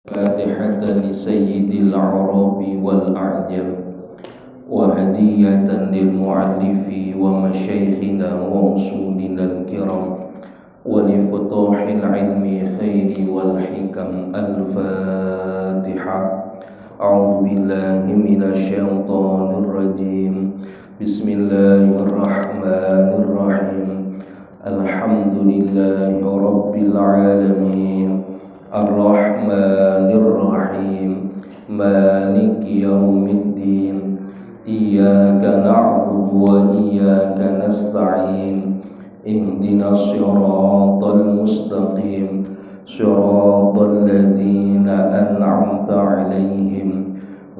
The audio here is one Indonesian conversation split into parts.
فاتحة لسيد العرب والأعجم وهدية للمؤلف ومشايخنا وأصولنا الكرام ولفتوح العلم خير والحكم الفاتحة. أعوذ بالله من الشيطان الرجيم. بسم الله الرحمن الرحيم. الحمد لله رب العالمين الرحمن الرحيم مالك يوم الدين إياك نعبد وإياك نستعين اهدنا الصراط المستقيم صراط الذين أنعمت عليهم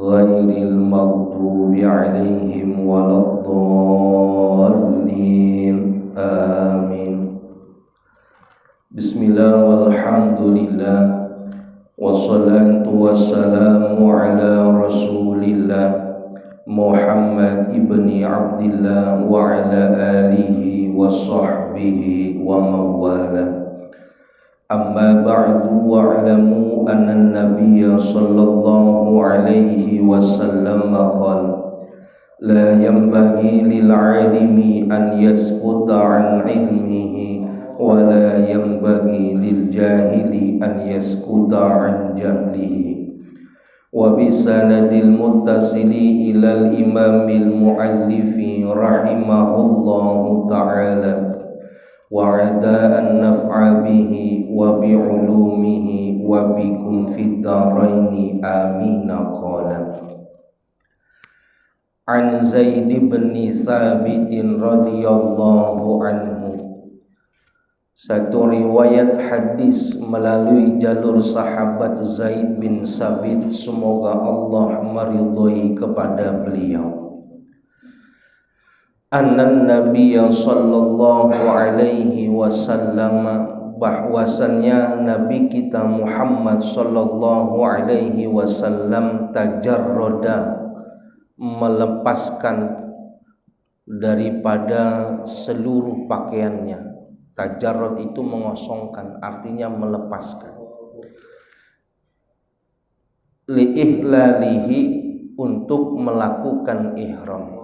غير المغضوب عليهم ولا الضالين آمين. Bismillah walhamdulillah wassalatu wassalamu ala rasulillah Muhammad ibni Abdillah wa ala alihi wa sahbihi wa mawala. Amma ba'du wa'lamu anna an-nabiyya sallallahu alaihi wasallam qala la yanbaghi lil 'alimi an yasquta 'an 'ilmihi wa la yanbaghi lil jahili an yaskuta an jahlihi. Wa bisanadil muttasili ilal imamil muallifi rahimahullahu ta'ala wa ada an naf'a bihi wa bi'ulumihi wa bikum fid daraini amina. Qala an Zaid bin Thabit radhiyallahu anhu. Satu riwayat hadis melalui jalur sahabat Zaid bin Sabit, semoga Allah meridhai kepada beliau. Annan Nabiyya sallallahu alaihi wasallam, bahwasannya Nabi kita Muhammad sallallahu alaihi wasallam tajarroda, melepaskan daripada seluruh pakaiannya. Tajarrud itu mengosongkan, artinya melepaskan. Liihlalihi, untuk melakukan ihram.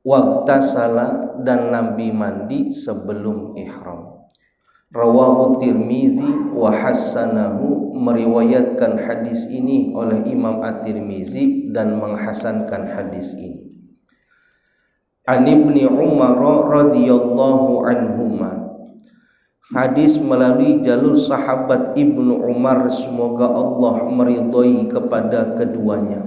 Waqtasala, dan Nabi mandi sebelum ihram. Rawahu Tirmizi wa hassanahu, meriwayatkan hadis ini oleh Imam At-Tirmizi dan menghasankan hadis ini. An Ibni Umar radhiyallahu anhuma, hadis melalui jalur sahabat Ibnu Umar, semoga Allah meridhai kepada keduanya.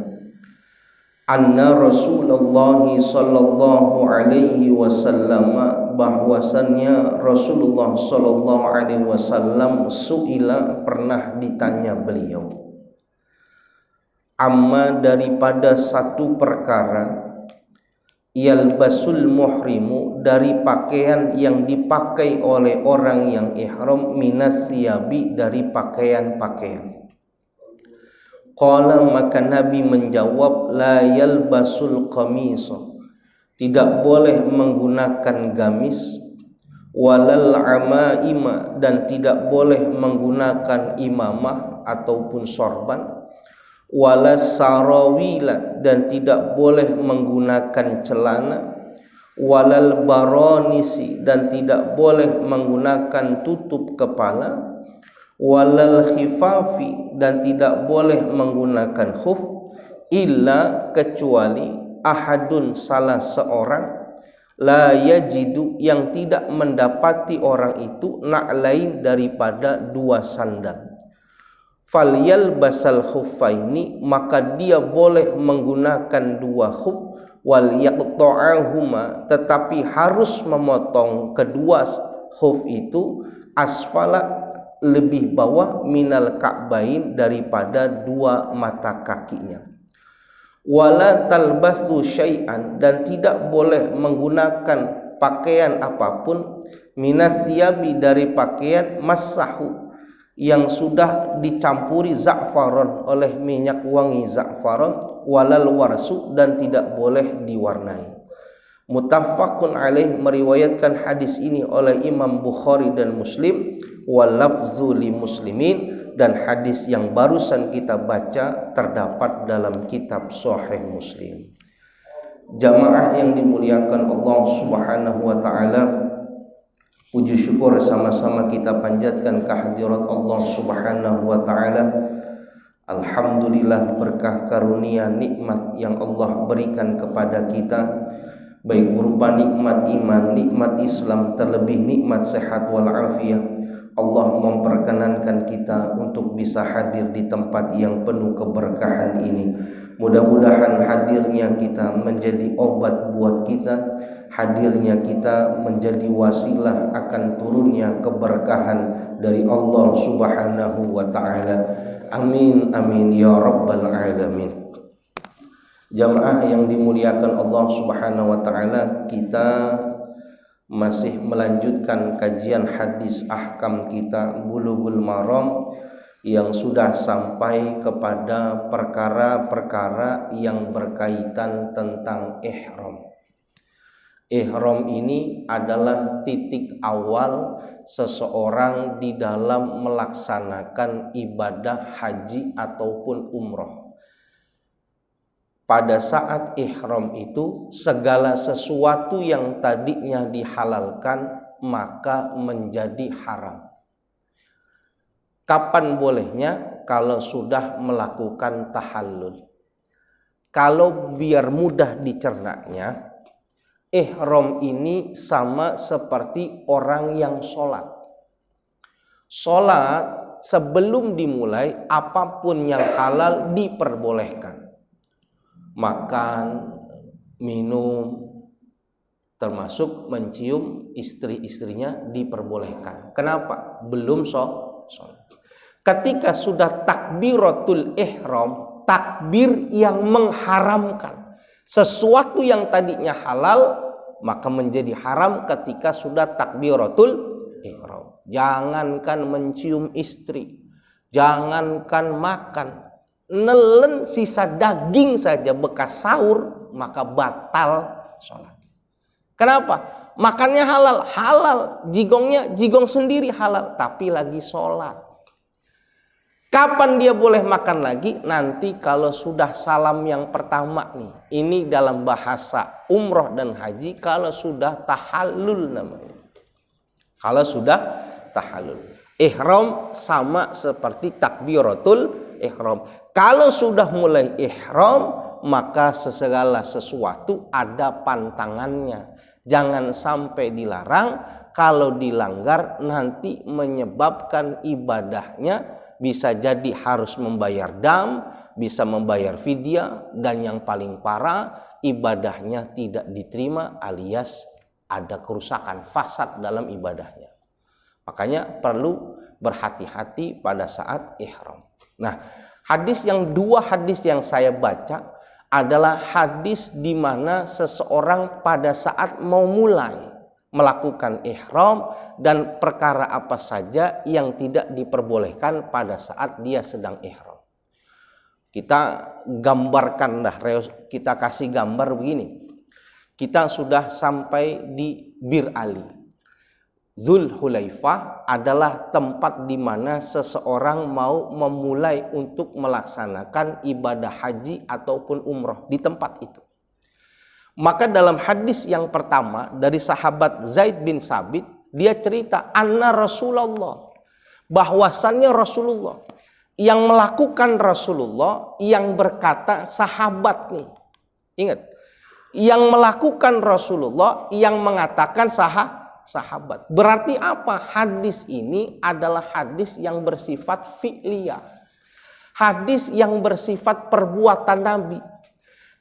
Anna Rasulullah sallallahu alaihi wasallam, bahwasannya Rasulullah sallallahu alaihi wasallam suila, pernah ditanya beliau, amma, daripada satu perkara, yalbasul muhrimu, dari pakaian yang dipakai oleh orang yang ihram, minas siyabi, dari pakaian-pakaian. Qala, maka Nabi menjawab, la yalbasul qamisa, tidak boleh menggunakan gamis, walal amaima, dan tidak boleh menggunakan imamah ataupun sorban, walas sarawila, dan tidak boleh menggunakan celana, walal baronisi, dan tidak boleh menggunakan tutup kepala, walal khifafi, dan tidak boleh menggunakan khuf, illa, kecuali, ahadun, salah seorang, la yajidu, yang tidak mendapati orang itu, na'lain, daripada dua sandal. Falyal basal khuffaini, maka dia boleh menggunakan dua khuf, wal yaqta'ahuma, tetapi harus memotong kedua khuf itu, asfala, lebih bawah, minal ka'bain, daripada dua mata kakinya. Wala talbasu syai'an, dan tidak boleh menggunakan pakaian apapun, minas siyabi, dari pakaian, massahu, yang sudah dicampuri za'faron, oleh minyak wangi za'faron, walal warsu, dan tidak boleh diwarnai. Muttafaqun alaih, meriwayatkan hadis ini oleh Imam Bukhari dan Muslim, wal lafzu li muslimin, dan hadis yang barusan kita baca terdapat dalam kitab Sahih Muslim. Jamaah yang dimuliakan Allah Subhanahu wa taala, puji syukur sama-sama kita panjatkan kehadirat Allah Subhanahu wa taala. Alhamdulillah, berkah karunia nikmat yang Allah berikan kepada kita, baik berupa nikmat iman, nikmat Islam, terlebih nikmat sehat walafiat. Allah memperkenankan kita untuk bisa hadir di tempat yang penuh keberkahan ini. Mudah-mudahan hadirnya kita menjadi obat buat kita, hadirnya kita menjadi wasilah akan turunnya keberkahan dari Allah Subhanahu wa taala. Amin amin ya rabbal alamin. Jamaah yang dimuliakan Allah Subhanahu wa taala, kita masih melanjutkan kajian hadis ahkam kita Bulughul Maram yang sudah sampai kepada perkara-perkara yang berkaitan tentang ihram. Ihram ini adalah titik awal seseorang di dalam melaksanakan ibadah haji ataupun umroh. Pada saat ihram itu, segala sesuatu yang tadinya dihalalkan maka menjadi haram. Kapan bolehnya? Kalau sudah melakukan tahallul. Kalau biar mudah dicernanya, ihram ini sama seperti orang yang sholat. Sholat sebelum dimulai, apapun yang halal diperbolehkan. Makan, minum, termasuk mencium istri-istrinya diperbolehkan. Kenapa? Belum sholat. Ketika sudah takbiratul ihram, takbir yang mengharamkan sesuatu yang tadinya halal, maka menjadi haram ketika sudah takbiratul ihram. Jangankan mencium istri, jangankan makan, nelen sisa daging saja bekas sahur maka batal sholat. Kenapa? Makannya halal, jigongnya jigong sendiri halal, tapi lagi sholat. Kapan dia boleh makan lagi? Nanti kalau sudah salam yang pertama nih. Ini dalam bahasa umroh dan haji kalau sudah tahallul namanya. Kalau sudah tahallul. Ihram sama seperti takbiratul ihram. Kalau sudah mulai ihram, maka segala sesuatu ada pantangannya. Jangan sampai dilarang. Kalau dilanggar nanti menyebabkan ibadahnya bisa jadi harus membayar dam, bisa membayar fidyah, dan yang paling parah ibadahnya tidak diterima alias ada kerusakan, fasad dalam ibadahnya. Makanya perlu berhati-hati pada saat ihram. Nah, dua hadis yang saya baca adalah hadis di mana seseorang pada saat mau mulai melakukan ihram dan perkara apa saja yang tidak diperbolehkan pada saat dia sedang ihram. Kita gambarkan kita kasih gambar begini. Kita sudah sampai di Bir Ali. Zulhulaifah adalah tempat di mana seseorang mau memulai untuk melaksanakan ibadah haji ataupun umroh di tempat itu. Maka dalam hadis yang pertama dari sahabat Zaid bin Sabit, dia cerita anna Rasulullah, bahwasannya Rasulullah yang melakukan Rasulullah yang berkata sahabat nih. Ingat, yang melakukan Rasulullah yang mengatakan sahabat. Berarti apa? Hadis ini adalah hadis yang bersifat fi'liyah. Hadis yang bersifat perbuatan Nabi.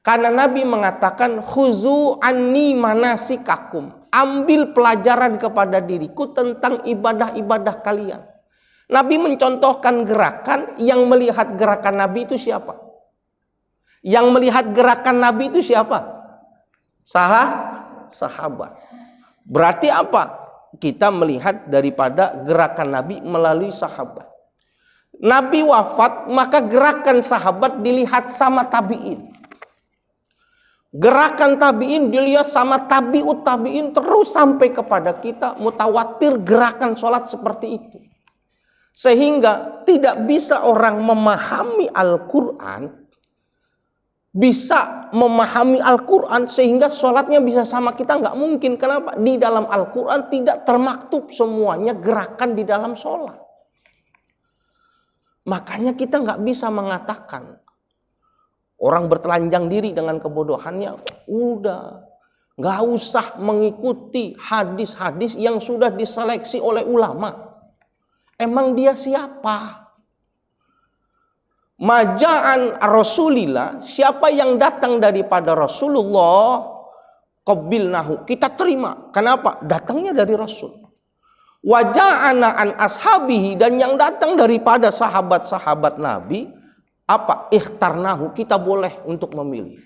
Karena Nabi mengatakan khuzu anni manasikakum. Ambil pelajaran kepada diriku tentang ibadah-ibadah kalian. Nabi mencontohkan gerakan, yang melihat gerakan Nabi itu siapa? Yang melihat gerakan Nabi itu siapa? Sahabat. Berarti apa? Kita melihat daripada gerakan Nabi melalui sahabat. Nabi wafat, maka gerakan sahabat dilihat sama tabi'in. Gerakan tabi'in dilihat sama tabi'ut tabi'in terus sampai kepada kita, mutawatir gerakan sholat seperti itu. Sehingga tidak bisa orang memahami Al-Quran, bisa memahami Al-Quran sehingga sholatnya bisa sama kita, nggak mungkin. Kenapa? Di dalam Al-Quran tidak termaktub semuanya gerakan di dalam sholat. Makanya kita nggak bisa mengatakan orang bertelanjang diri dengan kebodohannya, udah nggak usah mengikuti hadis-hadis yang sudah diseleksi oleh ulama. Emang dia siapa? Maja'an Rasulillah, siapa yang datang daripada Rasulullah, qabilnahu, kita terima. Kenapa? Datangnya dari Rasul. Waja'ana an ashabihi, dan yang datang daripada sahabat-sahabat Nabi, apa? Ikhtarnahu, kita boleh untuk memilih.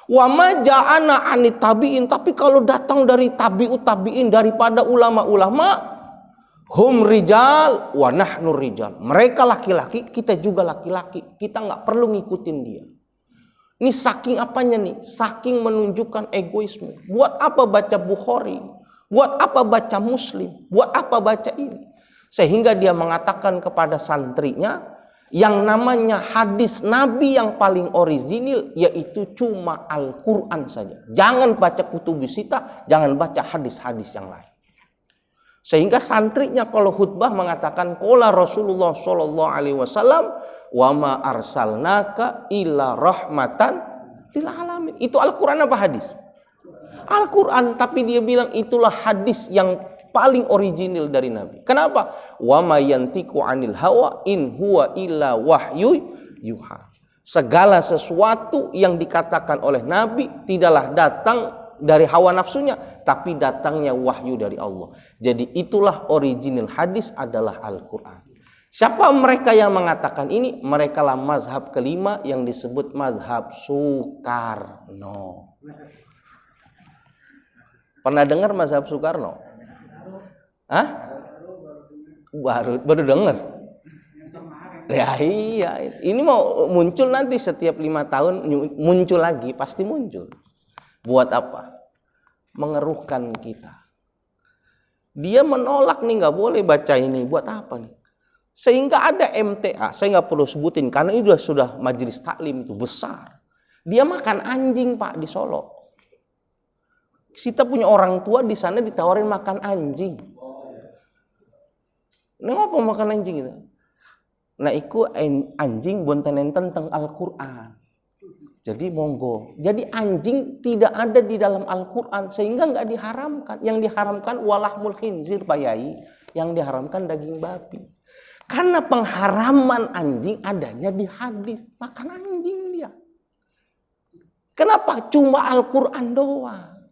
Wa maja'ana anit tabi'in, tapi kalau datang dari tabi'ut tabi'in, daripada ulama-ulama, hum rijal wa nahnu rijal. Mereka laki-laki, kita juga laki-laki. Kita nggak perlu ngikutin dia. Ini saking apanya nih? Saking menunjukkan egoisme. Buat apa baca Bukhari? Buat apa baca Muslim? Buat apa baca ini? Sehingga dia mengatakan kepada santrinya, yang namanya hadis Nabi yang paling original yaitu cuma Al-Quran saja. Jangan baca kutubus sita, jangan baca hadis-hadis yang lain. Sehingga santrinya kalau khutbah mengatakan qala Rasulullah sallallahu alaihi wasallam wa ma arsalnaka illa rahmatan lil alamin. Itu Al-Qur'an apa hadis? Al-Qur'an, tapi dia bilang itulah hadis yang paling original dari Nabi. Kenapa? Wa ma yantiqu 'anil hawa in huwa illa wahyu yuha. Segala sesuatu yang dikatakan oleh Nabi tidaklah datang dari hawa nafsunya, tapi datangnya wahyu dari Allah. Jadi itulah original hadis adalah Al-Quran. Siapa mereka yang mengatakan ini? Mereka lah mazhab kelima yang disebut mazhab Soekarno. Pernah dengar mazhab Soekarno? Hah? Baru dengar. Ya iya, ini mau muncul nanti setiap 5 tahun muncul lagi, pasti muncul. Buat apa? Mengeruhkan kita. Dia menolak nih, nggak boleh baca ini. Buat apa nih? Sehingga ada MTA, saya nggak perlu sebutin karena itu sudah majelis taklim itu besar. Dia makan anjing Pak di Solo. Kita punya orang tua di sana ditawarin makan anjing. Ini apa makan anjing itu? Nah, iku anjing bonten tentang Al-Quran. Jadi monggo. Jadi anjing tidak ada di dalam Al-Quran sehingga nggak diharamkan. Yang diharamkan walahmul khinzir Pak Yai. Yang diharamkan daging babi. Karena pengharaman anjing adanya di hadis. Makan anjing dia. Kenapa? Cuma Al-Quran doang.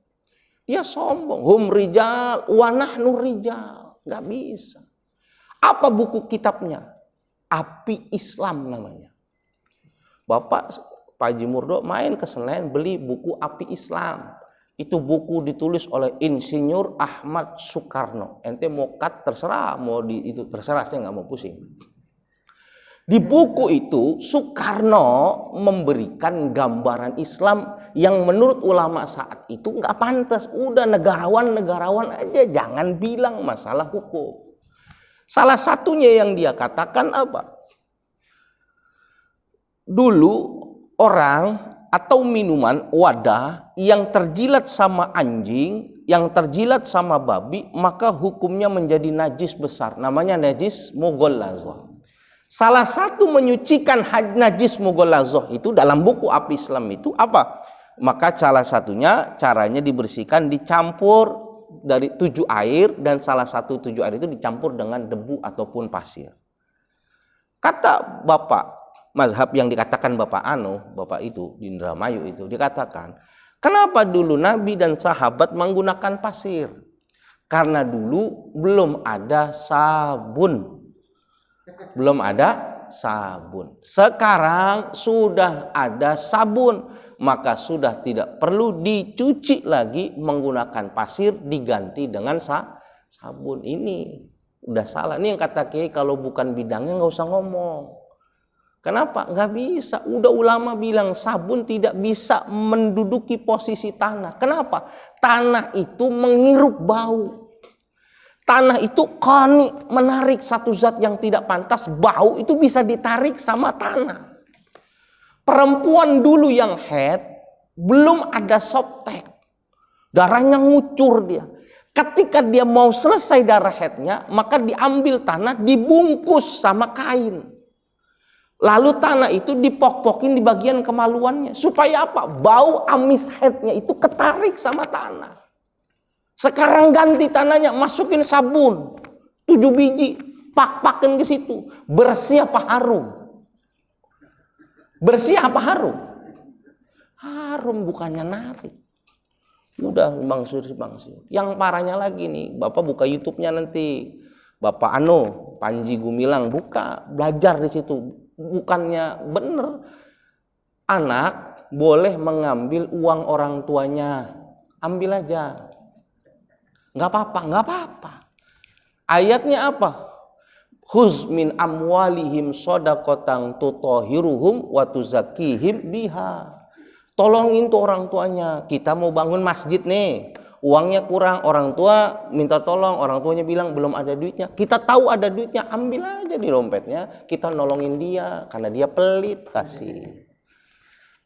Dia sombong. Hum rijal wa nahnu rijal. Nggak bisa. Apa buku kitabnya? Api Islam namanya. Bapak Pak Haji Murdo main ke Senen beli buku Api Islam. Itu buku ditulis oleh Insinyur Ahmad Soekarno. Ente mau cut terserah, mau di itu terserah, saya nggak mau pusing. Di buku itu Soekarno memberikan gambaran Islam yang menurut ulama saat itu nggak pantas. Udah negarawan aja, jangan bilang masalah hukum. Salah satunya yang dia katakan apa? Dulu orang atau minuman wadah yang terjilat sama anjing, yang terjilat sama babi, maka hukumnya menjadi najis besar. Namanya najis mughallazzah. Salah satu menyucikan najis mughallazzah itu dalam buku Api Islam itu apa? Maka salah satunya caranya dibersihkan, dicampur dari 7 air, dan salah satu 7 air itu dicampur dengan debu ataupun pasir. Kata Bapak mazhab yang dikatakan Bapak itu di Indramayu itu dikatakan, kenapa dulu Nabi dan sahabat menggunakan pasir? Karena dulu belum ada sabun. Belum ada sabun. Sekarang sudah ada sabun, maka sudah tidak perlu dicuci lagi menggunakan pasir, diganti dengan sabun. Ini udah salah. Ini yang kata Kiai kalau bukan bidangnya nggak usah ngomong. Kenapa? Nggak bisa. Udah ulama bilang sabun tidak bisa menduduki posisi tanah. Kenapa? Tanah itu menghirup bau. Tanah itu qani, menarik satu zat yang tidak pantas, bau itu bisa ditarik sama tanah. Perempuan dulu yang haid, belum ada softtek. Darahnya ngucur dia. Ketika dia mau selesai darah haidnya, maka diambil tanah, dibungkus sama kain. Lalu tanah itu dipok-pokin di bagian kemaluannya. Supaya apa? Bau amis haidnya itu ketarik sama tanah. Sekarang ganti tanahnya, masukin sabun 7 biji, pak-pakin ke situ. Bersih apa harum? Bersih apa harum? Harum, bukannya narik. Udah bangsir. Yang parahnya lagi nih, Bapak buka YouTube-nya nanti. Bapak Panji Gumilang buka, belajar di situ. Bukannya bener. Anak boleh mengambil uang orang tuanya. Ambil aja. Nggak apa-apa. Ayatnya apa? Khuz min amwalihim shadaqatan tutahhiruhum wa tuzakkihim biha. Tolongin tuh orang tuanya. Kita mau bangun masjid nih, uangnya kurang, orang tua minta tolong, orang tuanya bilang belum ada duitnya. Kita tahu ada duitnya, ambil aja di dompetnya, kita nolongin dia karena dia pelit, kasih.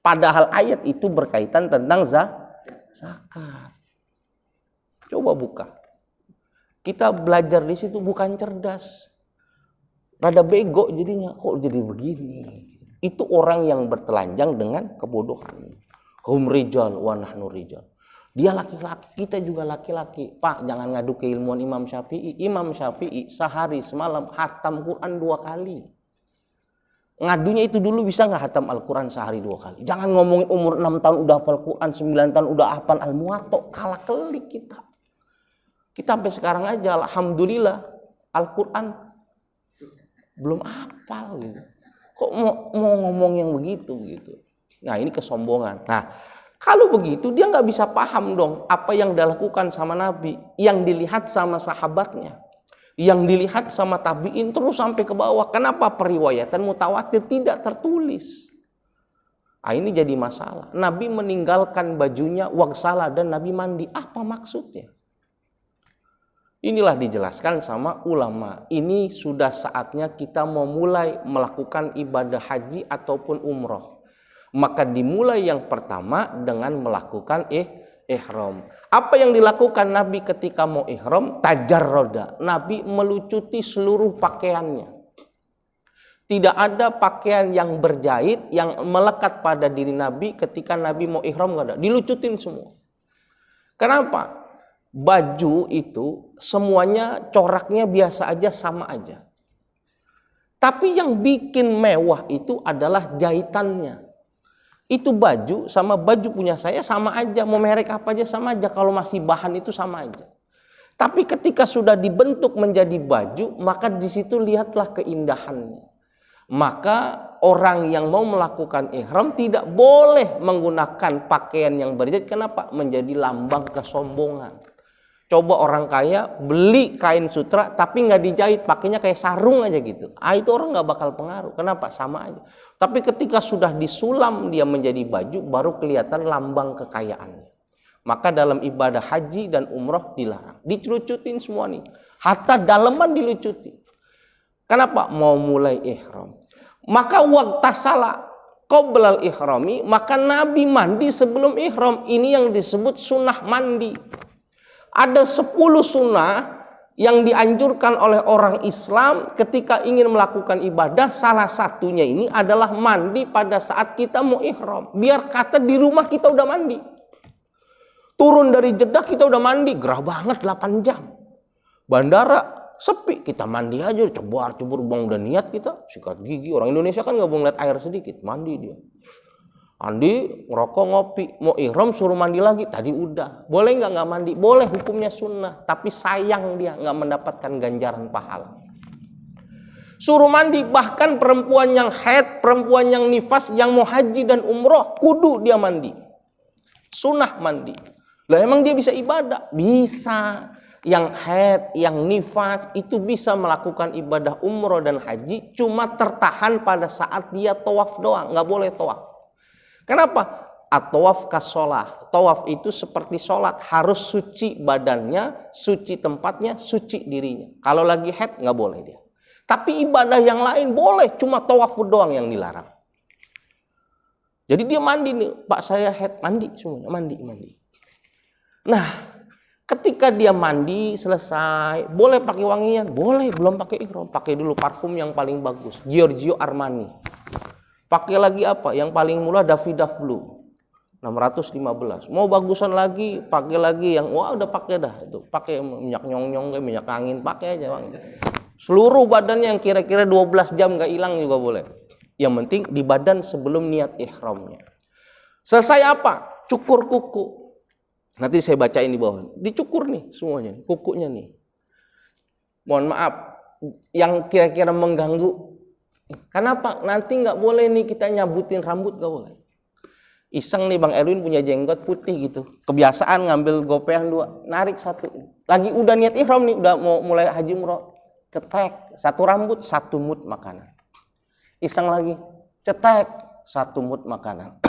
Padahal ayat itu berkaitan tentang zakat. Coba buka. Kita belajar di situ bukan cerdas. Rada bego jadinya. Kok jadi begini? Itu orang yang bertelanjang dengan kebodohan. Hum rijal wa nahnu rijal. Dia laki-laki, kita juga laki-laki. Pak, jangan ngadu keilmuan Imam Syafi'i. Imam Syafi'i sehari semalam hatam Quran 2 kali. Ngadunya itu dulu bisa nggak hatam Al-Quran sehari 2 kali. Jangan ngomongin umur 6 tahun udah hafal Quran, 9 tahun udah hafal Al-Muwatta. Kalah kelik kita. Kita sampai sekarang aja alhamdulillah Al-Quran belum hafal gitu. Kok mau ngomong yang begitu gitu. Nah, ini kesombongan. Nah, kalau begitu dia nggak bisa paham dong apa yang dilakukan sama Nabi, yang dilihat sama sahabatnya, yang dilihat sama tabiin terus sampai ke bawah. Kenapa periwayatan mutawatir tidak tertulis? Nah, ini jadi masalah. Nabi meninggalkan bajunya wagsala dan Nabi mandi. Apa maksudnya? Inilah dijelaskan sama ulama. Ini sudah saatnya kita mau mulai melakukan ibadah haji ataupun umroh. Maka dimulai yang pertama dengan melakukan ihram. Apa yang dilakukan Nabi ketika mau ihram? Tajarroda. Nabi melucuti seluruh pakaiannya. Tidak ada pakaian yang berjahit yang melekat pada diri Nabi ketika Nabi mau ihram, nggak ada. Dilucutin semua. Kenapa? Baju itu semuanya coraknya biasa aja, sama aja. Tapi yang bikin mewah itu adalah jahitannya. Itu baju sama baju punya saya sama aja, mau merek apa aja sama aja, kalau masih bahan itu sama aja. Tapi ketika sudah dibentuk menjadi baju, maka di situ lihatlah keindahannya. Maka orang yang mau melakukan ihram tidak boleh menggunakan pakaian yang berjahit. Kenapa? Menjadi lambang kesombongan. Coba orang kaya beli kain sutra tapi nggak dijahit, pakainya kayak sarung aja gitu. Itu orang nggak bakal pengaruh. Kenapa? Sama aja. Tapi ketika sudah disulam dia menjadi baju, baru kelihatan lambang kekayaannya. Maka dalam ibadah haji dan umroh dilarang. Dilucutin semua nih. Hatta daleman dilucuti. Kenapa? Mau mulai ihram. Maka waqtasala qoblal ihrami, maka Nabi mandi sebelum ihram. Ini yang disebut sunnah mandi. Ada 10 sunnah yang dianjurkan oleh orang Islam ketika ingin melakukan ibadah. Salah satunya ini adalah mandi pada saat kita mau ihram. Biar kata di rumah kita udah mandi. Turun dari Jeddah kita udah mandi. Gerah banget 8 jam. Bandara sepi, kita mandi aja. Cebur bang udah niat kita. Sikat gigi. Orang Indonesia kan gak mau ngeliat air sedikit. Mandi dia. Mandi, ngerokok, ngopi, mau ihram suruh mandi lagi, tadi udah. Boleh nggak mandi? Boleh, hukumnya sunnah. Tapi sayang dia nggak mendapatkan ganjaran pahala. Suruh mandi, bahkan perempuan yang haid, perempuan yang nifas, yang mau haji dan umroh, kudu dia mandi. Sunnah mandi. Lah emang dia bisa ibadah? Bisa. Yang haid, yang nifas, itu bisa melakukan ibadah umroh dan haji, cuma tertahan pada saat dia tawaf doang, nggak boleh tawaf. Kenapa? at-tawaf kasolah. Tawaf itu seperti sholat, harus suci badannya, suci tempatnya, suci dirinya. Kalau lagi haid nggak boleh dia. Tapi ibadah yang lain boleh, cuma tawaf doang yang dilarang. Jadi dia mandi nih, Pak saya haid, mandi semuanya, mandi. Nah, ketika dia mandi selesai, boleh pakai wangian? Boleh, belum pakai ihram, pakai dulu parfum yang paling bagus, Giorgio Armani. Pakai lagi apa? Yang paling murah Davidoff Blue. 615. Mau bagusan lagi, pakai lagi yang wah udah pakai dah itu. Pakai minyak nyong-nyong kayak minyak angin, pakai aja Bang. Seluruh badannya yang kira-kira 12 jam nggak hilang juga boleh. Yang penting di badan sebelum niat ihramnya. Selesai apa? Cukur kuku. Nanti saya bacain di bawah. Dicukur nih semuanya, kukunya nih. Mohon maaf, yang kira-kira mengganggu. Kenapa? Nanti nggak boleh nih kita nyabutin rambut, nggak boleh. Iseng nih Bang Erwin punya jenggot putih gitu. Kebiasaan ngambil gopean 2, narik 1. Lagi udah niat ihram nih, udah mau mulai haji umroh. Cetek, 1 rambut, 1 mut makanan. Iseng lagi, cetek, 1 mut makanan.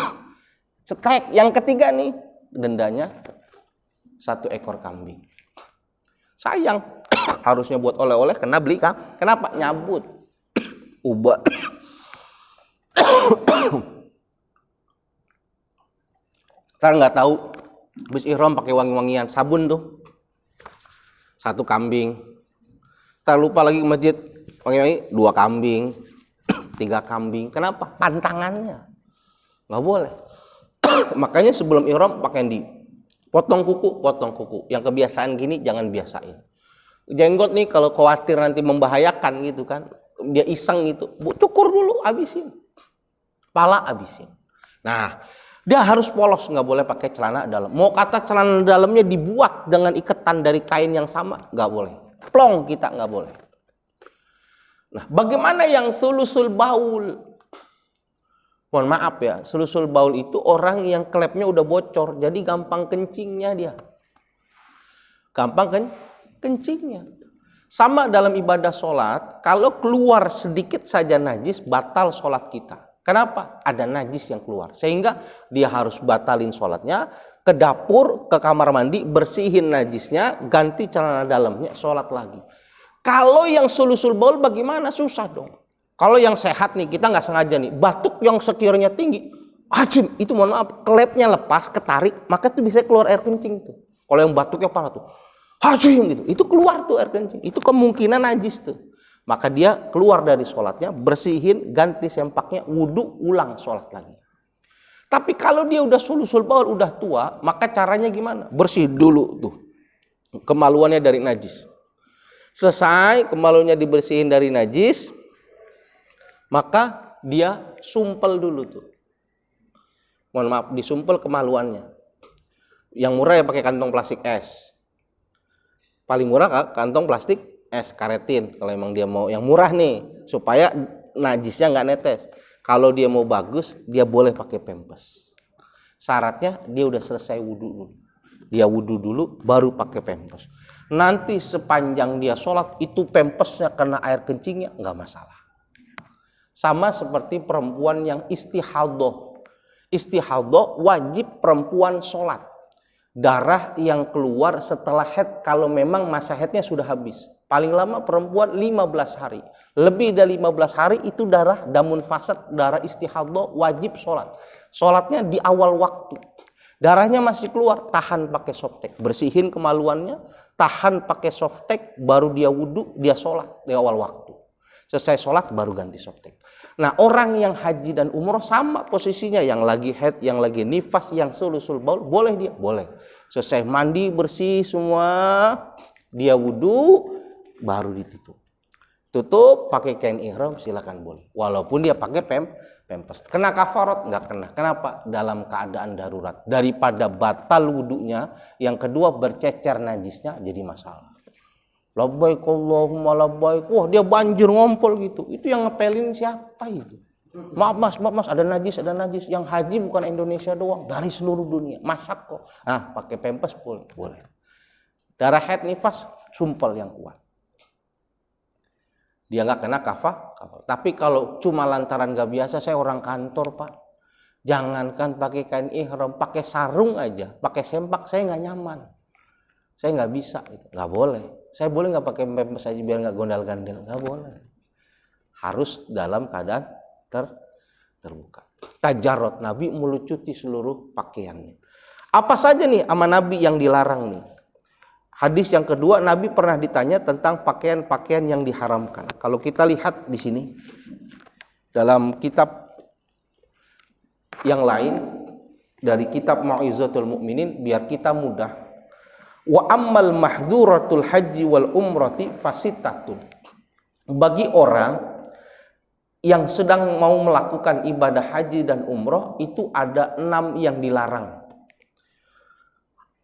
Cetek, yang ketiga nih, dendanya 1 ekor kambing. Sayang, harusnya buat oleh-oleh, kena beli kan? Kenapa? Nyabut. Ubah. Ntar nggak tahu, habis ihram pakai wangi-wangian, sabun tuh, 1 kambing. Ntar lupa lagi ke masjid, wangi-wangi 2 kambing, 3 kambing. Kenapa? Pantangannya nggak boleh. Makanya sebelum ihram pakai potong kuku. Yang kebiasaan gini jangan biasain. Jenggot nih kalau khawatir nanti membahayakan gitu kan, dia iseng gitu, cukur dulu, habisin. Pala habisin. Nah, dia harus polos, nggak boleh pakai celana dalam. Mau kata celana dalamnya dibuat dengan iketan dari kain yang sama, nggak boleh. Plong kita nggak boleh. Nah, bagaimana yang sulusul baul? Mohon maaf ya, sulusul baul itu orang yang klepnya udah bocor, jadi gampang kencingnya dia. Gampang kencingnya. Sama dalam ibadah sholat, kalau keluar sedikit saja najis, batal sholat kita. Kenapa? Ada najis yang keluar. Sehingga dia harus batalin sholatnya, ke dapur, ke kamar mandi, bersihin najisnya, ganti celana dalamnya, sholat lagi. Kalau yang sulusul baul bagaimana? Susah dong. Kalau yang sehat nih, kita nggak sengaja nih, batuk yang sekiranya tinggi, hajim, itu mohon maaf, klepnya lepas, ketarik, maka tuh bisa keluar air kencing tuh. Kalau yang batuknya parah tuh, hajim gitu, itu keluar tuh air kencing, itu kemungkinan najis tuh. Maka dia keluar dari sholatnya, bersihin, ganti sempaknya, wudhu, ulang sholat lagi. Tapi kalau dia udah sulusul baul, udah tua, maka caranya gimana? Bersih dulu tuh, kemaluannya dari najis. Selesai, kemaluannya dibersihin dari najis, maka dia sumpel dulu tuh. Mohon maaf, disumpel kemaluannya. Yang murah ya pakai kantong plastik es. Paling murah kantong plastik es karetin. Kalau emang dia mau yang murah nih, supaya najisnya nggak netes. Kalau dia mau bagus, dia boleh pakai pempes. Syaratnya dia udah selesai wudhu dulu. Dia wudhu dulu, baru pakai pempes. Nanti sepanjang dia sholat itu pempesnya kena air kencingnya nggak masalah. Sama seperti perempuan yang istihadoh. Istihadoh wajib perempuan sholat. Darah yang keluar setelah haid kalau memang masa haidnya sudah habis. Paling lama perempuan 15 hari. Lebih dari 15 hari itu darah damun fasad, darah istihadoh wajib sholat. Sholatnya di awal waktu. Darahnya masih keluar, tahan pakai softtek. Bersihin kemaluannya, tahan pakai softtek, baru dia wudhu, dia sholat di awal waktu. Selesai sholat baru ganti softtek. Nah, orang yang haji dan umroh sama posisinya, yang lagi haid, yang lagi nifas, yang sulusul baul, boleh dia? Boleh. Selesai mandi, bersih semua, dia wudhu, baru ditutup. Tutup, pakai kain ihram, silakan boleh. Walaupun dia pakai pempes. Kena kafarat? Nggak kena. Kenapa? Dalam keadaan darurat. Daripada batal wudhunya, yang kedua bercecer najisnya, jadi masalah. Labbaik Allahumma labbaik. Wah, dia banjir ngompol gitu. Itu yang ngepelin siapa itu? Maaf mas, ada najis. Yang haji bukan Indonesia doang, dari seluruh dunia. Masak kok. Nah, pakai pempes boleh. Darah haid nifas, sumpel yang kuat. Dia nggak kena kafah. Tapi kalau cuma lantaran nggak biasa, saya orang kantor pak. Jangankan pakai kain ihram, pakai sarung aja, pakai sempak saya nggak nyaman. Saya nggak bisa, nggak boleh. Saya boleh nggak pakai pempes aja biar nggak gondal-gandil? Nggak boleh. Harus dalam keadaan terbuka. Tajarot, Nabi melucuti seluruh pakaiannya. Apa saja nih sama Nabi yang dilarang nih? Hadis yang kedua, Nabi pernah ditanya tentang pakaian-pakaian yang diharamkan. Kalau kita lihat di sini dalam kitab yang lain dari kitab Mau'izatul Mukminin biar kita mudah. Wa ammal mahdhuratul haji wal umrati fasittatun. Bagi orang yang sedang mau melakukan ibadah haji dan umroh itu ada 6 yang dilarang.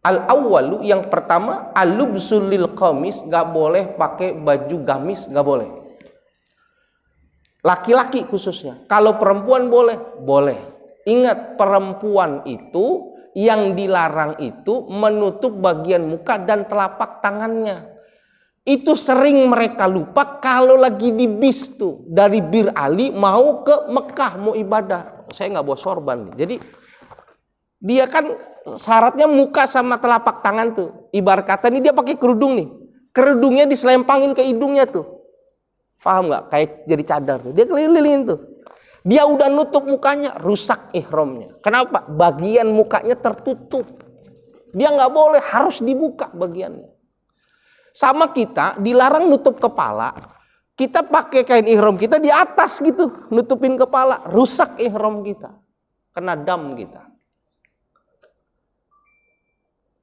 Al-awwalu, yang pertama, al-lubsul lil qamis, gak boleh pakai baju gamis, gak boleh. Laki-laki khususnya. Kalau perempuan boleh, boleh. Ingat, perempuan itu yang dilarang itu menutup bagian muka dan telapak tangannya. Itu sering mereka lupa kalau lagi di bis tuh, dari Bir Ali mau ke Mekah mau ibadah. Saya nggak bawa sorban. Jadi dia kan syaratnya muka sama telapak tangan tuh. Ibarat kata ini dia pakai kerudung nih. Kerudungnya diselempangin ke hidungnya tuh. Paham nggak? Kayak jadi cadar tuh. Dia keliling tuh. Dia udah nutup mukanya, rusak ihramnya. Kenapa? Bagian mukanya tertutup. Dia nggak boleh, harus dibuka bagiannya. Sama kita dilarang nutup kepala. Kita pakai kain ihram kita di atas gitu, nutupin kepala, rusak ihram kita. Kena dam kita.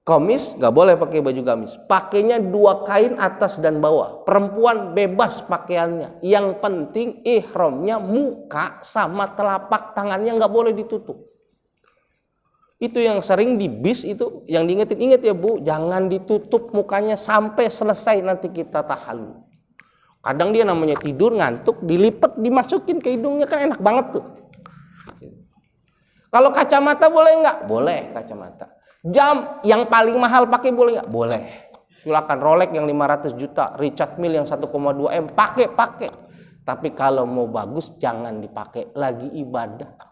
Komis nggak boleh pakai baju gamis. Pakainya 2 kain atas dan bawah. Perempuan bebas pakaiannya. Yang penting ihramnya muka sama telapak tangannya nggak boleh ditutup. Itu yang sering di bis itu, yang diingetin, ingat ya Bu, jangan ditutup mukanya sampai selesai nanti kita tahallul. Kadang dia namanya tidur ngantuk, dilipat dimasukin ke hidungnya, kan enak banget tuh. Kalau kacamata boleh nggak? Boleh kacamata. Jam yang paling mahal pakai boleh nggak? Boleh. Silakan, Rolex yang 500 juta, Richard Mille yang 1,2 M, pakai. Tapi kalau mau bagus jangan dipakai lagi ibadah.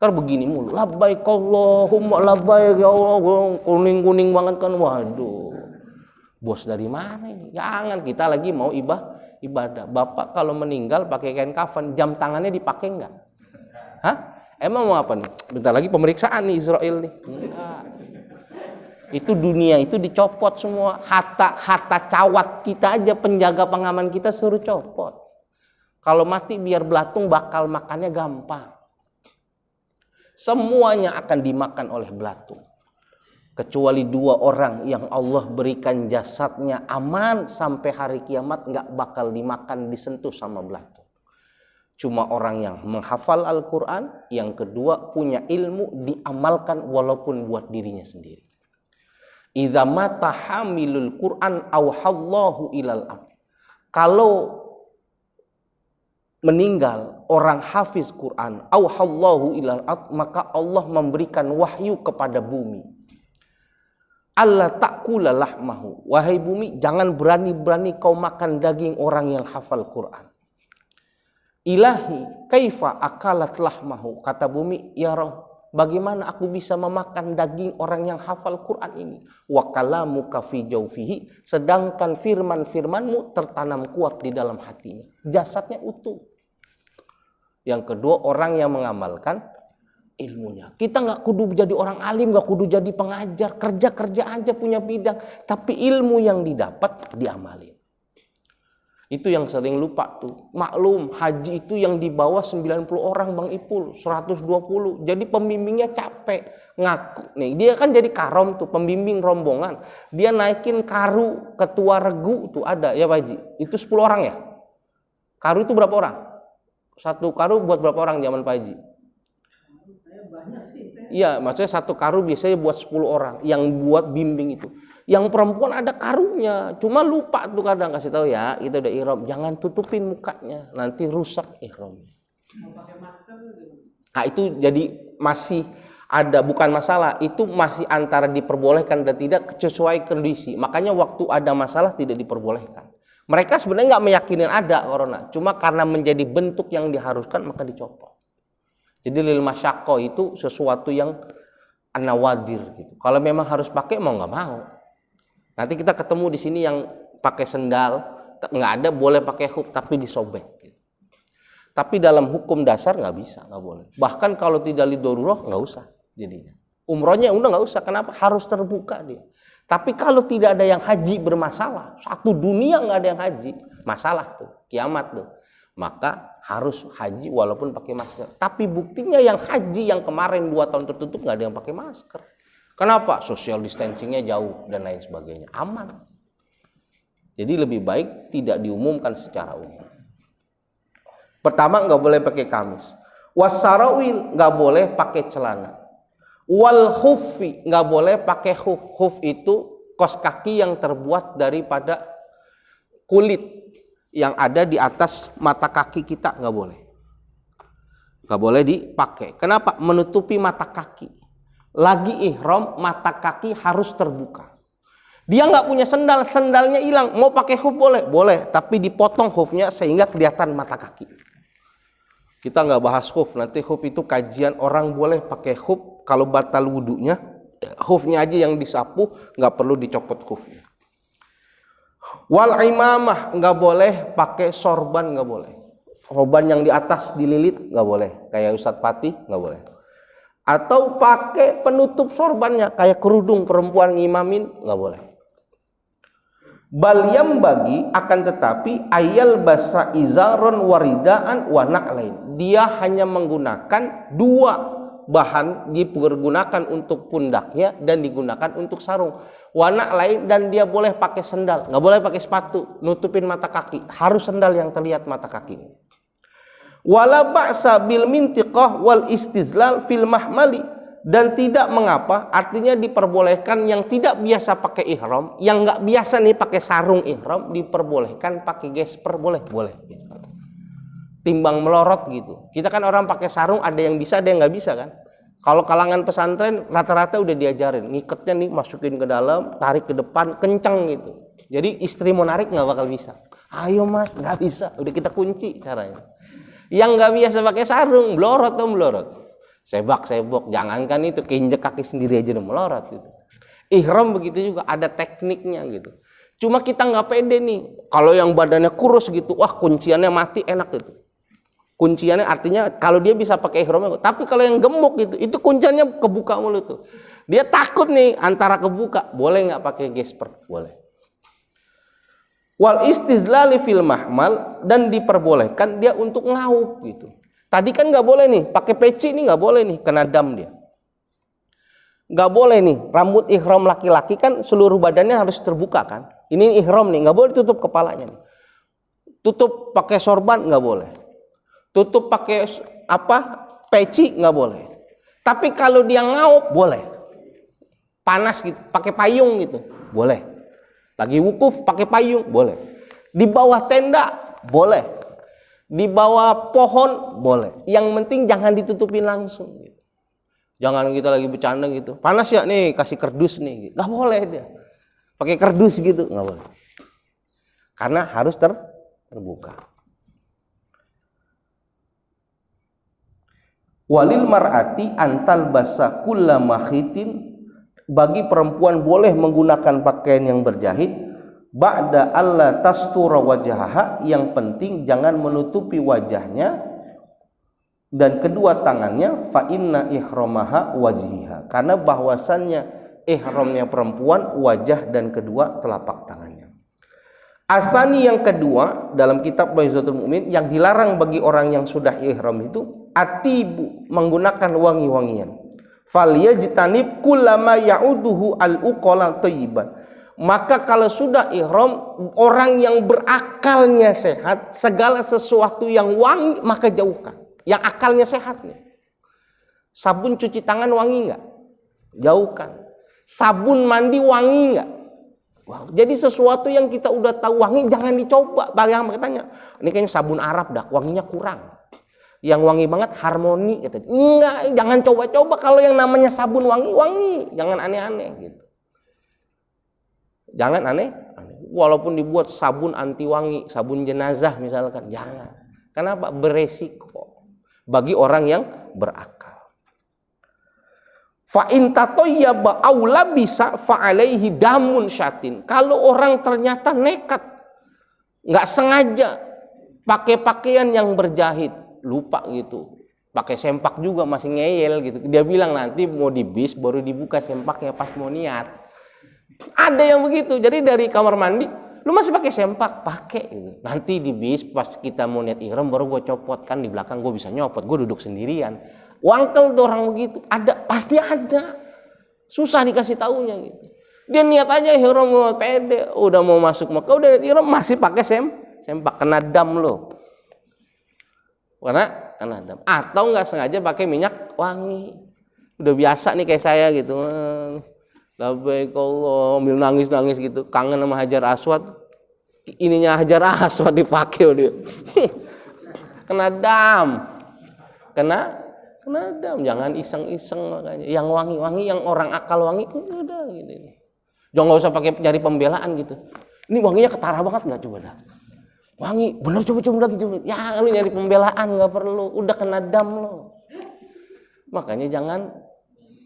Ntar begini mulu, labbaik Allahumma labbaik ya Allah, kuning banget kan, waduh. Bos dari mana ini? Jangan, kita lagi mau ibadah. Bapak kalau meninggal pakai kain kafan, jam tangannya dipakai nggak? Hah? Emang mau apa nih? Bentar lagi pemeriksaan nih Israel nih. Enggak. Itu dunia itu dicopot semua. Harta cawat kita aja, penjaga pengaman kita suruh copot. Kalau mati biar belatung bakal makannya gampang. Semuanya akan dimakan oleh belatung. Kecuali 2 orang yang Allah berikan jasadnya aman sampai hari kiamat, nggak bakal dimakan, disentuh sama belatung. Cuma orang yang menghafal Al-Quran, yang kedua punya ilmu, diamalkan walaupun buat dirinya sendiri. Idza mata hamilul Quran auhallahu ilal abd. Kalau meninggal orang hafiz Quran, auhallahu ilal abd, maka Allah memberikan wahyu kepada bumi. Allah ta'kula lahmahu. Wahai bumi, jangan berani-berani kau makan daging orang yang hafal Quran. Ilahi kaifa akalat lahmahu. Kata bumi, ya Rabb, bagaimana aku bisa memakan daging orang yang hafal Quran ini? Wa kalamuka fi jawfihi, sedangkan firman-firmanmu tertanam kuat di dalam hatinya. Jasadnya utuh. Yang kedua, orang yang mengamalkan ilmunya. Kita nggak kudu jadi orang alim, nggak kudu jadi pengajar, kerja aja punya bidang, tapi ilmu yang didapat diamalin. Itu yang sering lupa tuh. Maklum, haji itu yang dibawa 90 orang Bang Ipul, 120. Jadi pembimbingnya capek, ngaku. Nih, dia kan jadi karom tuh, pembimbing rombongan. Dia naikin karu, ketua regu tuh ada ya Pak Haji. Itu 10 orang ya? Karu itu berapa orang? Satu karu buat berapa orang zaman Pak Haji? Banyak sih. Iya, maksudnya satu karu biasanya buat 10 orang yang buat bimbing itu. Yang perempuan ada karunya, cuma lupa tuh kadang, kasih tahu ya, kita udah ihram, jangan tutupin mukanya, nanti rusak ihramnya. Mau pakai masker? Nah, itu jadi masih ada, bukan masalah, itu masih antara diperbolehkan dan tidak sesuai kondisi. Makanya waktu ada masalah tidak diperbolehkan. Mereka sebenarnya nggak meyakinin ada corona, cuma karena menjadi bentuk yang diharuskan maka dicopot. Jadi lil masyaqqa itu sesuatu yang an-nawadir gitu. Kalau memang harus pakai mau nggak mau. Nanti kita ketemu di sini yang pakai sendal, nggak ada boleh pakai khuf tapi disobek. Gitu. Tapi dalam hukum dasar nggak bisa, nggak boleh. Bahkan kalau tidak lidorurah nggak usah jadinya. Umrohnya udah nggak usah. Kenapa? Harus terbuka dia. Tapi kalau tidak ada yang haji bermasalah, satu dunia nggak ada yang haji, masalah tuh, kiamat tuh. Maka harus haji walaupun pakai masker. Tapi buktinya yang haji yang kemarin 2 tahun tertutup nggak ada yang pakai masker. Kenapa? Social distancingnya jauh dan lain sebagainya. Aman. Jadi lebih baik tidak diumumkan secara umum. Pertama nggak boleh pakai kamis. Wasarawil nggak boleh pakai celana. Wal khuffi nggak boleh pakai khuf. Khuf itu kaos kaki yang terbuat daripada kulit yang ada di atas mata kaki kita, nggak boleh dipakai. Kenapa? Menutupi mata kaki. Lagi ihram mata kaki harus terbuka. Dia nggak punya sendal, sendalnya hilang, mau pakai khuf boleh, tapi dipotong khufnya sehingga kelihatan mata kaki. Kita nggak bahas khuf, nanti khuf itu kajian orang boleh pakai khuf kalau batal wudunya, khufnya aja yang disapu, nggak perlu dicopot khufnya. Wal imamah nggak boleh pakai sorban, nggak boleh. Sorban yang di atas dililit nggak boleh, kayak Ustadz Patih nggak boleh. Atau pakai penutup sorbannya kayak kerudung perempuan ngimamin nggak boleh. Bal yang bagi akan tetapi ayal basa izaron waridaan wanak lain. Dia hanya menggunakan 2 bahan, dipergunakan untuk pundaknya dan digunakan untuk sarung. Wanak lain, dan dia boleh pakai sendal, nggak boleh pakai sepatu, nutupin mata kaki. Harus sendal yang terlihat mata kaki. Wala ba'sa bil mintiqah wal istizlal fil mahmali, dan tidak mengapa, artinya diperbolehkan yang tidak biasa pakai ihram, yang nggak biasa nih pakai sarung ihram, diperbolehkan pakai gesper, boleh. Timbang melorot gitu. Kita kan orang pakai sarung ada yang bisa, ada yang nggak bisa kan. Kalau kalangan pesantren rata-rata udah diajarin, ngiketnya nih masukin ke dalam, tarik ke depan, kencang gitu. Jadi istri mau narik nggak bakal bisa. Ayo mas, nggak bisa, udah kita kunci caranya. Yang nggak biasa pakai sarung, melorot. Sebak, jangankan itu, keinjek kaki sendiri aja udah melorot gitu. Ihram begitu juga, ada tekniknya gitu. Cuma kita nggak pede nih, kalau yang badannya kurus gitu, wah kunciannya mati, enak gitu. Kunciannya artinya kalau dia bisa pakai ihramnya, tapi kalau yang gemuk gitu, itu kunciannya kebuka mulu tuh. Dia takut nih antara kebuka, boleh nggak pakai gesper? Boleh. Wal istizlali fil mahmal, dan diperbolehkan dia untuk ngaup gitu. Tadi kan nggak boleh nih, pakai peci nih nggak boleh nih, kena dam dia. Nggak boleh nih, rambut ihram laki-laki kan seluruh badannya harus terbuka kan. Ini ihram nih, nggak boleh tutup kepalanya nih. Tutup pakai sorban nggak boleh. Tutup pakai peci nggak boleh. Tapi kalau dia ngaup boleh. Panas gitu, pakai payung gitu, boleh. Lagi wukuf pakai payung, boleh. Di bawah tenda, boleh. Di bawah pohon, boleh. Yang penting jangan ditutupin langsung. Gitu. Jangan kita lagi bercanda gitu. Panas ya nih, kasih kardus nih. Nggak boleh dia. Pakai kardus gitu, nggak boleh. Karena harus terbuka. Walil mar'ati antal basa kulla makhitin, bagi perempuan boleh menggunakan pakaian yang berjahit ba'da alla tastura wajhaha, yang penting jangan menutupi wajahnya dan kedua tangannya, fa inna ihramaha wajhiha, karena bahwasannya ihramnya perempuan wajah dan kedua telapak tangannya. Asani yang kedua dalam kitab Baizatul Mu'min, yang dilarang bagi orang yang sudah ihram itu atibu, menggunakan wangi-wangian. Falyajtanib kullama ya'uduhu al-uqala thayyiban. Maka kalau sudah ihram, orang yang berakalnya sehat, segala sesuatu yang wangi maka jauhkan. Yang akalnya sehat nih. Sabun cuci tangan wangi nggak? Jauhkan. Sabun mandi wangi nggak? Wow. Jadi sesuatu yang kita udah tahu wangi jangan dicoba. Bayang katanya, ini kayaknya sabun Arab dah, wanginya kurang. Yang wangi banget harmoni gitu. Enggak, jangan coba-coba kalau yang namanya sabun wangi, jangan aneh-aneh gitu. Jangan aneh. Walaupun dibuat sabun anti wangi, sabun jenazah misalkan, jangan. Kenapa? Beresiko bagi orang yang berakal. Fa in tatayyaba aw labisa fa alaihi damun syatin. Kalau orang ternyata nekat, nggak sengaja pakai pakaian yang berjahit, lupa gitu, pakai sempak juga masih ngeyel gitu. Dia bilang nanti mau di bis baru dibuka sempaknya pas mau niat. Ada yang begitu. Jadi dari kamar mandi, lu masih pakai sempak, pakai gitu. Nanti di bis pas kita mau niat ihram baru gue copot, kan di belakang gue bisa nyopot, gue duduk sendirian. Wangkel tuh orang begitu, ada, pasti ada. Susah dikasih taunya gitu. Dia niat aja ihram mau pede, udah mau masuk Mekah udah niat ihram masih pakai sempak, kena dam lo. Karena kena dam. Atau nggak sengaja pakai minyak wangi. Udah biasa nih kayak saya gitu. Labbaik Allah, ambil nangis gitu, kangen sama Hajar Aswad. Ininya Hajar Aswad dipakai dia. Kena dam. Kena dam, jangan iseng-iseng makanya. Yang wangi-wangi, yang orang akal wangi, udah gini. Jangan nggak usah pakai nyari pembelaan gitu. Ini wanginya ketara banget nggak, coba dah. Wangi, bener coba lagi coba. Ya lu nyari pembelaan nggak perlu, udah kena dam lo. Makanya jangan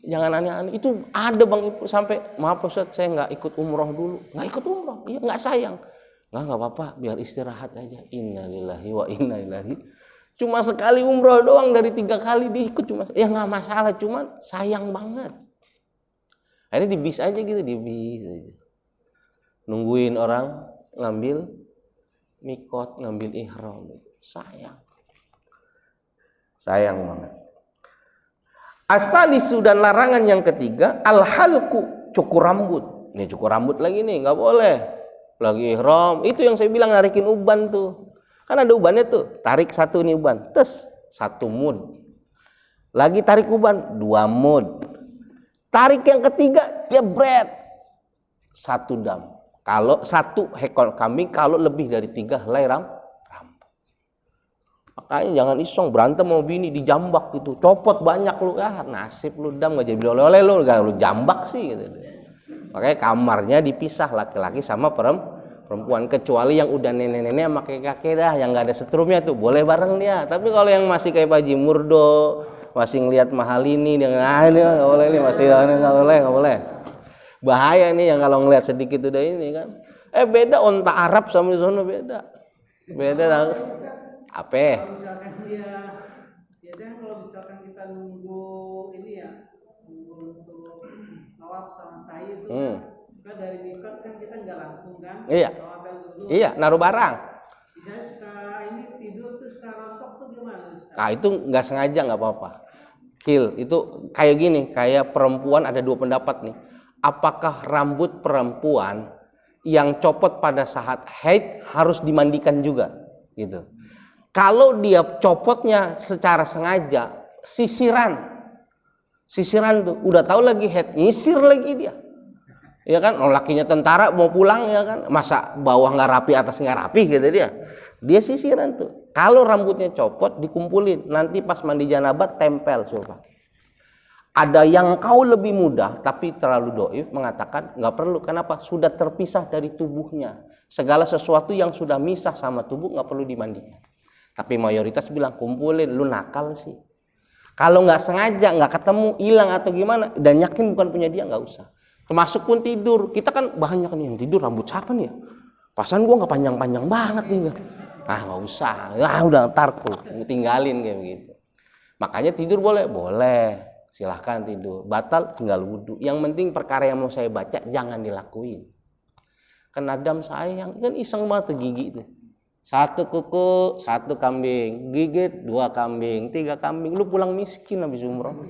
aneh-aneh. Itu ada Bang Ibu sampai, maaf Ustaz saya nggak ikut umroh dulu. Nggak ikut umroh, iya nggak sayang. Nggak apa-apa, biar istirahat aja. Innalillahi wa inna ilaihi. Cuma sekali umroh doang dari 3 kali diikut cuma, ya nggak masalah, cuman sayang banget. Akhirnya di bis aja gitu, di bis aja. Nungguin orang ngambil mikot, ngambil ihram, sayang banget. Asalisu dan larangan yang ketiga, al-halku, cukur rambut. Nih cukur rambut lagi nih, nggak boleh. Lagi ihram, itu yang saya bilang narikin uban tuh. Kan ada ubannya tuh, tarik satu nih uban, tes 1 mud. Lagi tarik uban 2 mud. Tarik yang ketiga, jebret 1 dam. Kalau 1 ekor kambing, kalau lebih dari 3 helai rambut. Makanya jangan iseng berantem mau bini dijambak gitu, copot banyak lu, nasib lu dam nggak jadi oleh-oleh lu, gak lu jambak sih gitu. Makanya kamarnya dipisah laki-laki sama perempuan, kecuali yang udah nenek-nenek sama kakek-kakek dah, yang nggak ada setrumnya tuh boleh bareng dia. Tapi kalau yang masih kayak Pak Haji Murdo, masih ngelihat mahal ini, dia nggak boleh nih, masih nggak boleh. Bahaya nih yang kalau ngelihat sedikit udah ini kan. Beda onta Arab sama di sana beda lah. Apa? Kalau misalkan dia, biasanya kalau misalkan kita nunggu ini ya, nunggu untuk tawaf sama sa'i itu kan dari mikot kan kita nggak langsung kan? Iya. Dulu. Iya, naruh barang. Misalnya suka ini tidur terus suka rontok tuh gimana? Nah itu nggak sengaja nggak apa-apa. Itu kayak gini, kayak perempuan ada 2 pendapat nih. Apakah rambut perempuan yang copot pada saat haid harus dimandikan juga? Gitu. Kalau dia copotnya secara sengaja, sisiran tuh, udah tahu lagi head, nyisir lagi dia, ya kan? Lakinya tentara mau pulang ya kan, masa bawah nggak rapi atas nggak rapi gitu dia sisiran tuh. Kalau rambutnya copot dikumpulin, nanti pas mandi janabat tempel coba. Ada yang kau lebih mudah tapi terlalu doif mengatakan nggak perlu, kenapa? Sudah terpisah dari tubuhnya, segala sesuatu yang sudah misah sama tubuh nggak perlu dimandikan. Tapi mayoritas bilang kumpulin, lu nakal sih. Kalau nggak sengaja, nggak ketemu, hilang atau gimana, dan yakin bukan punya dia, nggak usah. Termasuk pun tidur, kita kan banyak nih yang tidur rambut siapa nih ya? Pasan gua nggak panjang-panjang banget nih. Nggak usah, udah ntar tinggalin kayak begitu. Makanya tidur boleh, silahkan tidur. Batal tinggal wudhu. Yang penting perkara yang mau saya baca jangan dilakuin. Kena dam sayang, kan iseng banget gigi itu. 1 kuku, 1 kambing, gigit 2 kambing, 3 kambing, lu pulang miskin habis umroh.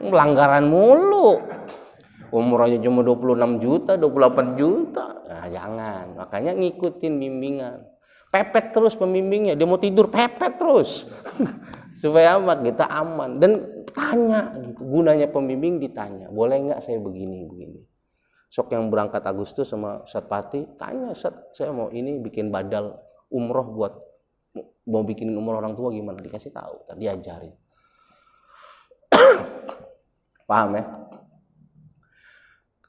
Pelanggaran mulu. Umrohnya cuma 26 juta, 28 juta. Nah, jangan. Makanya ngikutin bimbingan. Pepet terus pembimbingnya, dia mau tidur pepet terus. Supaya apa? Kita aman. Dan tanya gitu. Gunanya pembimbing ditanya, boleh nggak saya begini. Sok yang berangkat Agustus sama Ustaz Pati, tanya Ustaz, saya mau ini bikin badal umroh buat mau bikinin umroh orang tua gimana, dikasih tahu, diajarin. Paham ya?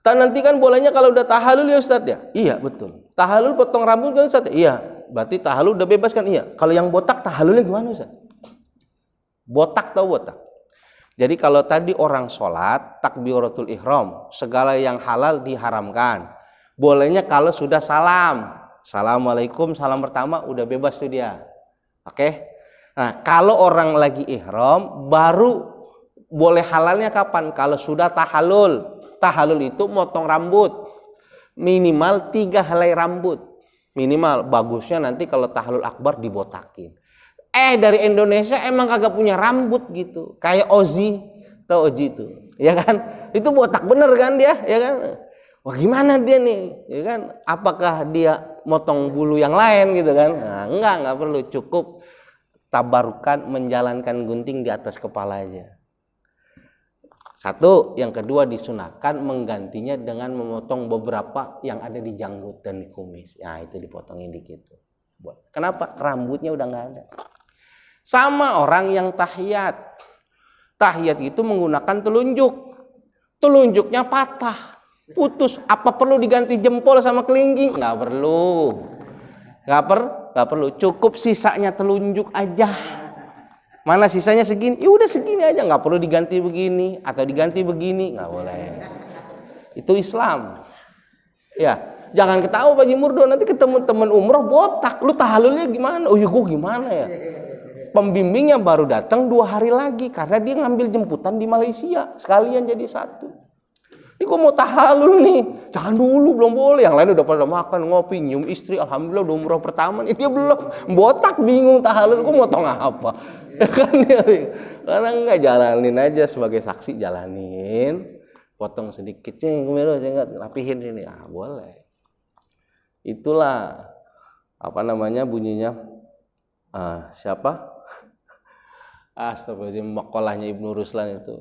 Nanti kan bolehnya kalau udah tahalul ya Ustaz ya? Iya betul. Tahalul potong rambut kan Ustaz? Iya. Berarti tahalul udah bebas kan? Iya. Kalau yang botak tahalulnya gimana Ustaz? Botak tahu botak? Jadi kalau tadi orang sholat, takbiratul ihram, segala yang halal diharamkan. Bolehnya kalau sudah salam. Assalamualaikum, salam pertama udah bebas tuh dia. Oke? Nah, kalau orang lagi ihram, baru boleh halalnya kapan? Kalau sudah tahallul. Tahallul itu motong rambut. Minimal 3 helai rambut. Minimal, bagusnya nanti kalau tahallul akbar dibotakin. Dari Indonesia emang kagak punya rambut gitu. Kayak Ozzy, tau Ozzy itu, ya kan? Itu botak bener kan dia, ya kan? Wah gimana dia nih, ya kan? Apakah dia motong bulu yang lain gitu kan? Nah, enggak perlu, cukup tabarukan menjalankan gunting di atas kepala aja. Satu, yang kedua disunahkan menggantinya dengan memotong beberapa yang ada di janggut dan di kumis. Nah itu dipotongin dikit. Kenapa? Rambutnya udah nggak ada. Sama orang yang tahiyat. Tahiyat itu menggunakan telunjuk. Telunjuknya patah, putus. Apa perlu diganti jempol sama kelingking? Nggak perlu. Nggak perlu. Cukup sisanya telunjuk aja. Mana sisanya segini? Ya udah segini aja. Nggak perlu diganti begini atau diganti begini. Nggak boleh. Itu Islam. Ya, jangan ketawa Pak Haji Murdo. Nanti ketemu teman umroh botak. Lu tahallulnya gimana? Oh ya gue gimana ya? Pembimbingnya baru datang 2 hari lagi karena dia ngambil jemputan di Malaysia, sekalian jadi satu. Ini kok mau tahallul nih? Jangan dulu, belum boleh. Yang lain udah pada makan, ngopi, nyium istri. Alhamdulillah udah umroh pertama nih, dia belum. Botak bingung tahallul, kok mau tong apa? Kan karena enggak, jalanin aja sebagai saksi, jalanin. Potong sedikit nih, saya enggak rapihin ini. Ah, boleh. Itulah apa namanya bunyinya? Siapa? Astagfirullahaladzim, makolahnya Ibnu Ruslan itu.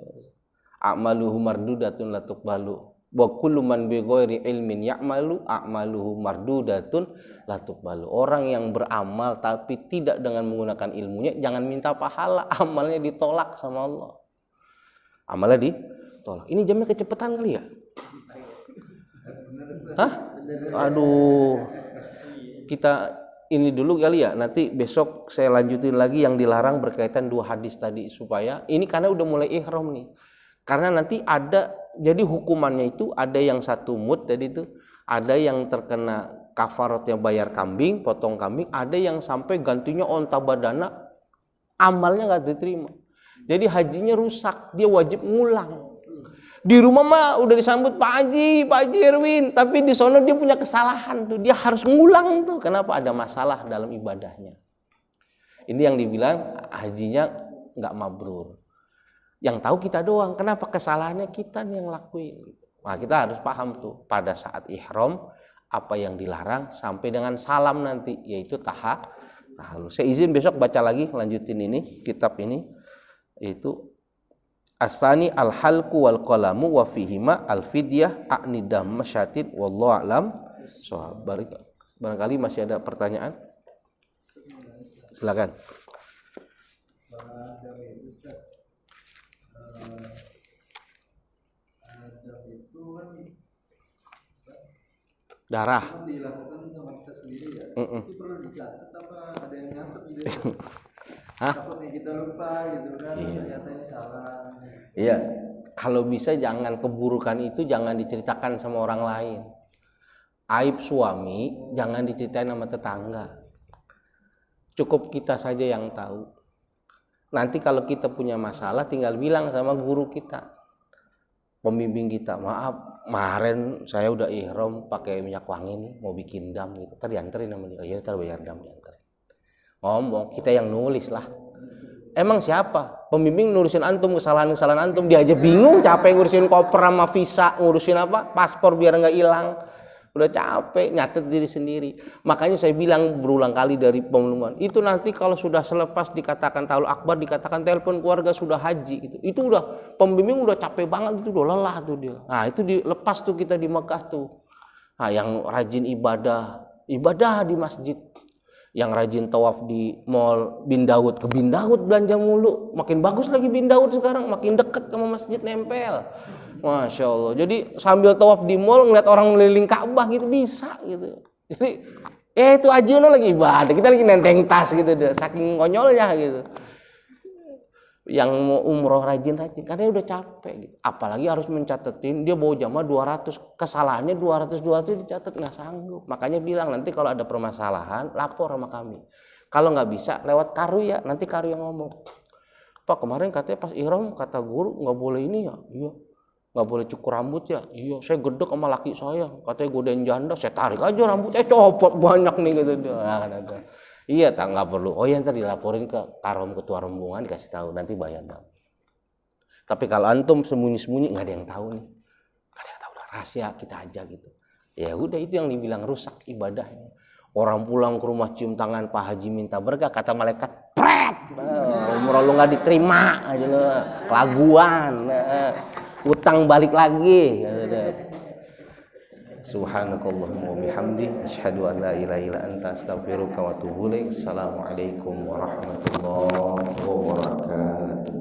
A'maluhu mardudatun la tuqbalu. Wa kullu man bi ghairi ilmin ya'malu a'maluhu mardudatun la tuqbalu. Orang yang beramal tapi tidak dengan menggunakan ilmunya, jangan minta pahala, amalnya ditolak sama Allah. Amalnya ditolak. Ini jamnya kecepatan kali ya? Hah? Aduh. Kita ini dulu kali ya, nanti besok saya lanjutin lagi yang dilarang berkaitan 2 hadis tadi, supaya ini karena udah mulai ihram nih. Karena nanti ada, jadi hukumannya itu ada yang 1 mud tadi itu, ada yang terkena kafaratnya bayar kambing, potong kambing, ada yang sampai gantinya onta badana, amalnya nggak diterima. Jadi hajinya rusak, dia wajib ngulang. Di rumah mah udah disambut Pak Haji Erwin, tapi di sono dia punya kesalahan tuh, dia harus ngulang tuh. Kenapa? Ada masalah dalam ibadahnya. Ini yang dibilang hajinya nggak mabrur. Yang tahu kita doang. Kenapa? Kesalahannya kita nih yang lakuin. Nah, kita harus paham tuh pada saat ihram apa yang dilarang sampai dengan salam nanti, yaitu tahallul. Saya izin besok baca lagi, lanjutin ini kitab ini, yaitu Asani al-halku wal qalamu wa fihima al-fidyah a'nidam masyatid wallahu a'lam. Barangkali masih ada pertanyaan. Silakan. Darah. Dilakukan sama kita sendiri ya. Itu perlu dicatat apa ada yang nyatet gitu? Takutnya kita lupa gitu kan, ternyata salah. Iya, kalau bisa jangan keburukan itu jangan diceritakan sama orang lain. Aib suami jangan diceritain sama tetangga. Cukup kita saja yang tahu. Nanti kalau kita punya masalah tinggal bilang sama guru kita, pembimbing kita, maaf, kemarin saya udah ihram pakai minyak wangi nih, mau bikin dam gitu. Tadi dianterin sama dia, ya ntar bayar dam dianterin. Ngomong, kita yang nulis lah. Emang siapa? Pembimbing ngurusin antum, kesalahan-kesalahan antum. Dia aja bingung, capek ngurusin koper sama visa, ngurusin apa? Paspor biar nggak hilang. Udah capek, nyatet diri sendiri. Makanya saya bilang berulang kali dari pemuluman, itu nanti kalau sudah selepas dikatakan tahallul akbar, dikatakan telepon keluarga sudah haji gitu. Itu udah pembimbing udah capek banget, itu udah lelah tuh dia. Nah, itu dilepas tuh kita di Mekah tuh. Nah, yang rajin ibadah di masjid. Yang rajin tawaf di mall Bin Daud, ke Bin Daud belanja mulu. Makin bagus lagi Bin Daud sekarang, makin deket sama masjid, nempel. Masya Allah. Jadi sambil tawaf di mall ngeliat orang ngeliling Ka'bah gitu bisa gitu. Jadi itu aja lagi ibadah, kita lagi nenteng tas gitu deh, saking konyolnya gitu. yang mau umroh rajin-rajin karena udah capek gitu. Apalagi harus mencatetin dia bawa jamaah 200, kesalahannya 200 dicatat, nggak sanggup. Makanya bilang nanti kalau ada permasalahan lapor sama kami. Kalau nggak bisa lewat karu ya, nanti karu yang ngomong. Pak kemarin katanya pas ihram kata guru nggak boleh ini ya, iya. Nggak boleh cukur rambut ya, iya. Saya gedek sama laki saya, katanya godain janda, saya tarik aja rambutnya, copot banyak nih gitu. Nah, iya, tak nggak perlu. Oh ya ntar dilaporin ke karom ketua rombongan dikasih tahu nanti bayar dong. Tapi kalau antum sembunyi-sembunyi nggak ada yang tahu nih, nggak ada yang tahu rahasia kita aja gitu. Ya udah itu yang dibilang rusak ibadahnya. Orang pulang ke rumah cium tangan Pak Haji minta berkah kata malaikat, pret, umroh lu nggak diterima aja lu, kelaguan, utang balik lagi. Subhanakallahumma wa bihamdi asyhadu an la ilaha illa anta astaghfiruka wa atubu ilaik. Assalamualaikum warahmatullahi wabarakatuh.